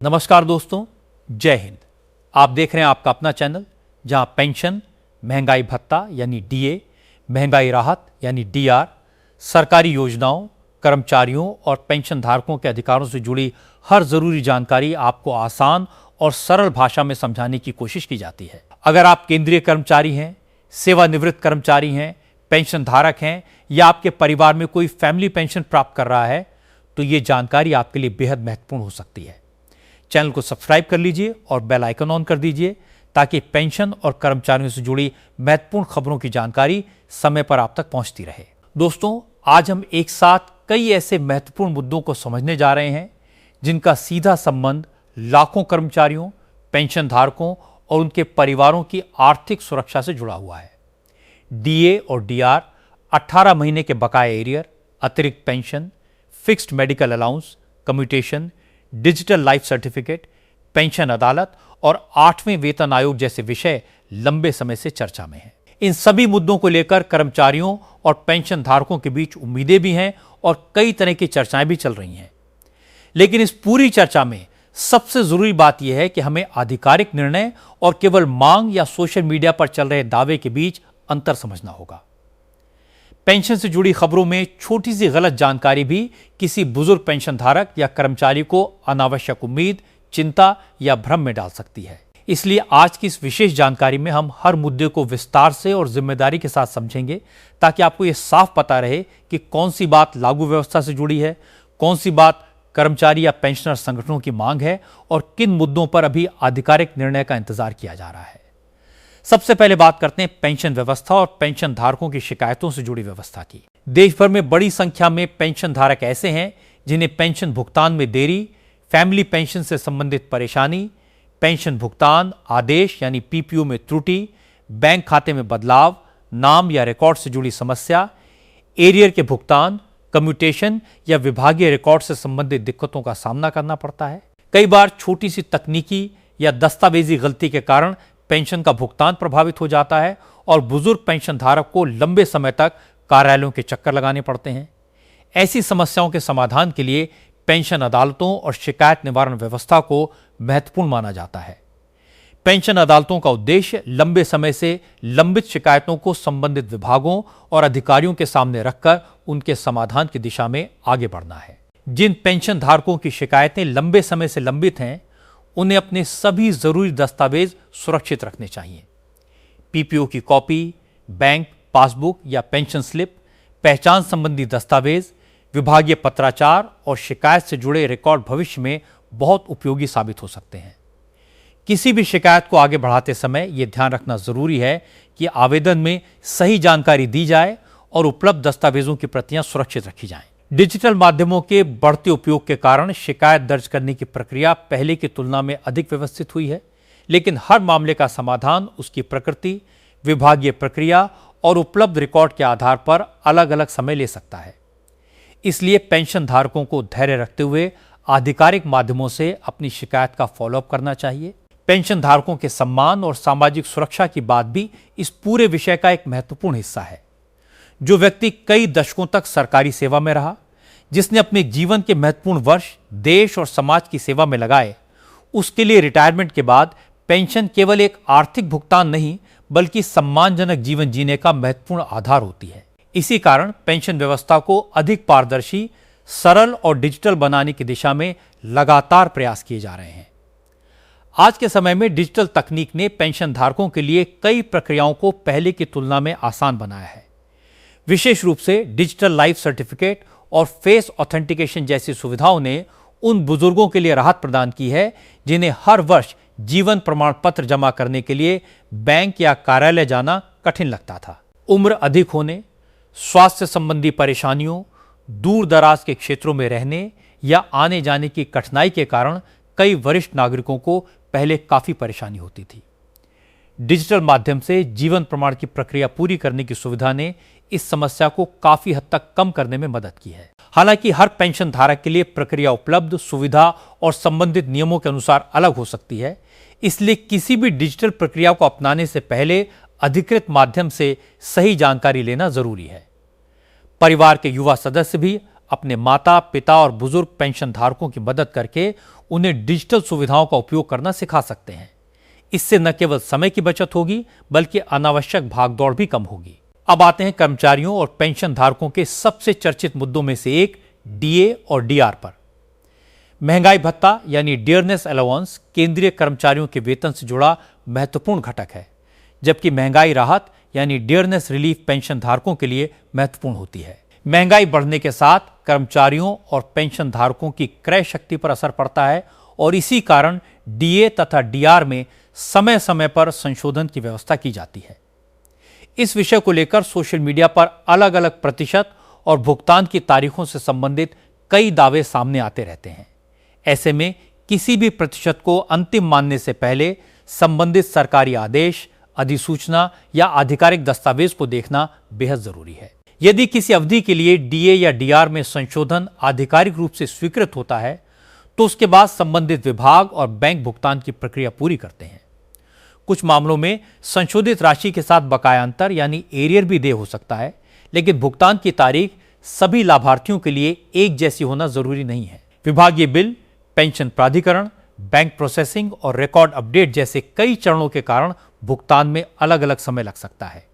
नमस्कार दोस्तों, जय हिंद। आप देख रहे हैं आपका अपना चैनल जहां पेंशन, महंगाई भत्ता यानी डीए, महंगाई राहत यानी डीआर, सरकारी योजनाओं, कर्मचारियों और पेंशन धारकों के अधिकारों से जुड़ी हर जरूरी जानकारी आपको आसान और सरल भाषा में समझाने की कोशिश की जाती है। अगर आप केंद्रीय कर्मचारी हैं, सेवानिवृत्त कर्मचारी हैं, पेंशन धारक हैं या आपके परिवार में कोई फैमिली पेंशन प्राप्त कर रहा है तो ये जानकारी आपके लिए बेहद महत्वपूर्ण हो सकती है। चैनल को सब्सक्राइब कर लीजिए और बेल आइकन ऑन कर दीजिए ताकि पेंशन और कर्मचारियों से जुड़ी महत्वपूर्ण खबरों की जानकारी समय पर आप तक पहुंचती रहे। दोस्तों, आज हम एक साथ कई ऐसे महत्वपूर्ण मुद्दों को समझने जा रहे हैं जिनका सीधा संबंध लाखों कर्मचारियों, पेंशन धारकों और उनके परिवारों की आर्थिक सुरक्षा से जुड़ा हुआ है। डीए और डीआर, 18 महीने के बकाया एरियर, अतिरिक्त pension, fixed medical allowance, commutation, digital life certificate, pension अदालत और 8वें वेतन आयोग जैसे विषय लंबे समय से चर्चा में हैं। इन सभी मुद्दों को लेकर कर्मचारियों और पेंशन धारकों के बीच उम्मीदें भी हैं और कई तरह की चर्चाएं भी चल रही हैं। लेकिन इस पूरी चर्चा में सबसे जरूरी बात यह है कि हमें आधिकारिक निर्णय और केवल मांग या सोशल मीडिया पर चल रहे दावे के बीच अंतर समझना होगा। पेंशन से जुड़ी खबरों में छोटी सी गलत जानकारी भी किसी बुजुर्ग पेंशन धारक या कर्मचारी को अनावश्यक उम्मीद, चिंता या भ्रम में डाल सकती है। इसलिए आज की इस विशेष जानकारी में हम हर मुद्दे को विस्तार से और जिम्मेदारी के साथ समझेंगे ताकि आपको यह साफ पता रहे कि कौन सी बात लागू व्यवस्था से जुड़ी है, कौन सी बात कर्मचारी या पेंशनर संगठनों की मांग है और किन मुद्दों पर अभी आधिकारिक निर्णय का इंतजार किया जा रहा है। सबसे पहले बात करते हैं पेंशन व्यवस्था और पेंशन धारकों की शिकायतों से जुड़ी व्यवस्था की। देश भर में बड़ी संख्या में पेंशन धारक ऐसे हैं जिन्हें पेंशन भुगतान में देरी, फैमिली पेंशन से संबंधित परेशानी, पेंशन भुगतान आदेश यानी पीपीओ में त्रुटि, बैंक खाते में बदलाव, नाम या रिकॉर्ड से जुड़ी समस्या, एरियर के भुगतान, कम्यूटेशन या विभागीय रिकॉर्ड से संबंधित दिक्कतों का सामना करना पड़ता है। कई बार छोटी सी तकनीकी या दस्तावेजी गलती के कारण पेंशन का भुगतान प्रभावित हो जाता है और बुजुर्ग पेंशन धारक को लंबे समय तक कार्यालयों के चक्कर लगाने पड़ते हैं। ऐसी समस्याओं के समाधान के लिए पेंशन अदालतों और शिकायत निवारण व्यवस्था को महत्वपूर्ण माना जाता है। पेंशन अदालतों का उद्देश्य लंबे समय से लंबित शिकायतों को संबंधित विभागों और अधिकारियों के सामने रखकर उनके समाधान की दिशा में आगे बढ़ना है। जिन पेंशन धारकों की शिकायतें लंबे समय से लंबित हैं, उन्हें अपने सभी जरूरी दस्तावेज सुरक्षित रखने चाहिए। पीपीओ की कॉपी, बैंक पासबुक या पेंशन स्लिप, पहचान संबंधी दस्तावेज, विभागीय पत्राचार और शिकायत से जुड़े रिकॉर्ड भविष्य में बहुत उपयोगी साबित हो सकते हैं। किसी भी शिकायत को आगे बढ़ाते समय यह ध्यान रखना जरूरी है कि आवेदन में सही जानकारी दी जाए और उपलब्ध दस्तावेजों की प्रतियां सुरक्षित रखी जाएं। डिजिटल माध्यमों के बढ़ते उपयोग के कारण शिकायत दर्ज करने की प्रक्रिया पहले की तुलना में अधिक व्यवस्थित हुई है, लेकिन हर मामले का समाधान उसकी प्रकृति, विभागीय प्रक्रिया और उपलब्ध रिकॉर्ड के आधार पर अलग अलग समय ले सकता है। इसलिए पेंशन धारकों को धैर्य रखते हुए आधिकारिक माध्यमों से अपनी शिकायत का फॉलोअप करना चाहिए। पेंशन धारकों के सम्मान और सामाजिक सुरक्षा की बात भी इस पूरे विषय का एक महत्वपूर्ण हिस्सा है। जो व्यक्ति कई दशकों तक सरकारी सेवा में रहा, जिसने अपने जीवन के महत्वपूर्ण वर्ष देश और समाज की सेवा में लगाए, उसके लिए रिटायरमेंट के बाद पेंशन केवल एक आर्थिक भुगतान नहीं बल्कि सम्मानजनक जीवन जीने का महत्वपूर्ण आधार होती है। इसी कारण पेंशन व्यवस्था को अधिक पारदर्शी, सरल और डिजिटल बनाने की दिशा में लगातार प्रयास किए जा रहे हैं। आज के समय में डिजिटल तकनीक ने पेंशन धारकों के लिए कई प्रक्रियाओं को पहले की तुलना में आसान बनाया है। विशेष रूप से डिजिटल लाइफ सर्टिफिकेट और फेस ऑथेंटिकेशन जैसी सुविधाओं ने उन बुजुर्गों के लिए राहत प्रदान की है जिन्हें हर वर्ष जीवन प्रमाण पत्र जमा करने के लिए बैंक या कार्यालय जाना कठिन लगता था। उम्र अधिक होने, स्वास्थ्य संबंधी परेशानियों, दूर दराज के क्षेत्रों में रहने या आने जाने की कठिनाई के कारण कई वरिष्ठ नागरिकों को पहले काफी परेशानी होती थी। डिजिटल माध्यम से जीवन प्रमाण की प्रक्रिया पूरी करने की सुविधा ने इस समस्या को काफी हद तक कम करने में मदद की है। हालांकि हर पेंशन धारक के लिए प्रक्रिया उपलब्ध, सुविधा और संबंधित नियमों के अनुसार अलग हो सकती है। इसलिए किसी भी डिजिटल प्रक्रिया को अपनाने से पहले अधिकृत माध्यम से सही जानकारी लेना जरूरी है। परिवार के युवा सदस्य भी अपने माता पिता और बुजुर्ग पेंशन धारकों की मदद करके उन्हें डिजिटल सुविधाओं का उपयोग करना सिखा सकते हैं। इससे न केवल समय की बचत होगी बल्कि अनावश्यक भागदौड़ भी कम होगी। अब आते हैं कर्मचारियों और पेंशन धारकों के सबसे चर्चित मुद्दों में से एक डीए और डीआर पर। महंगाई भत्ता यानी डियरनेस अलाउंस केंद्रीय कर्मचारियों के वेतन से जुड़ा महत्वपूर्ण घटक है, जबकि महंगाई राहत यानी डियरनेस रिलीफ पेंशन धारकों के लिए महत्वपूर्ण होती है। महंगाई बढ़ने के साथ कर्मचारियों और पेंशन धारकों की क्रय शक्ति पर असर पड़ता है और इसी कारण डीए तथा डीआर में समय समय पर संशोधन की व्यवस्था की जाती है। इस विषय को लेकर सोशल मीडिया पर अलग अलग प्रतिशत और भुगतान की तारीखों से संबंधित कई दावे सामने आते रहते हैं। ऐसे में किसी भी प्रतिशत को अंतिम मानने से पहले संबंधित सरकारी आदेश, अधिसूचना या आधिकारिक दस्तावेज को देखना बेहद जरूरी है। यदि किसी अवधि के लिए डीए या डीआर में संशोधन आधिकारिक रूप से स्वीकृत होता है तो उसके बाद संबंधित विभाग और बैंक भुगतान की प्रक्रिया पूरी करते हैं। कुछ मामलों में संशोधित राशि के साथ बकाया अंतर यानी एरियर भी देय हो सकता है, लेकिन भुगतान की तारीख सभी लाभार्थियों के लिए एक जैसी होना जरूरी नहीं है। विभागीय बिल, पेंशन प्राधिकरण, बैंक प्रोसेसिंग और रिकॉर्ड अपडेट जैसे कई चरणों के कारण भुगतान में अलग अलग समय लग सकता है।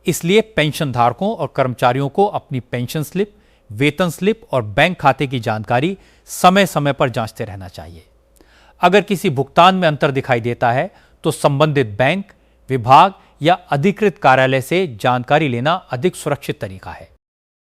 इसलिए पेंशन धारकों और कर्मचारियों को अपनी पेंशन स्लिप, वेतन स्लिप और बैंक खाते की जानकारी समय समय पर जांचते रहना चाहिए। अगर किसी भुगतान में अंतर दिखाई देता है तो संबंधित बैंक, विभाग या अधिकृत कार्यालय से जानकारी लेना अधिक सुरक्षित तरीका है।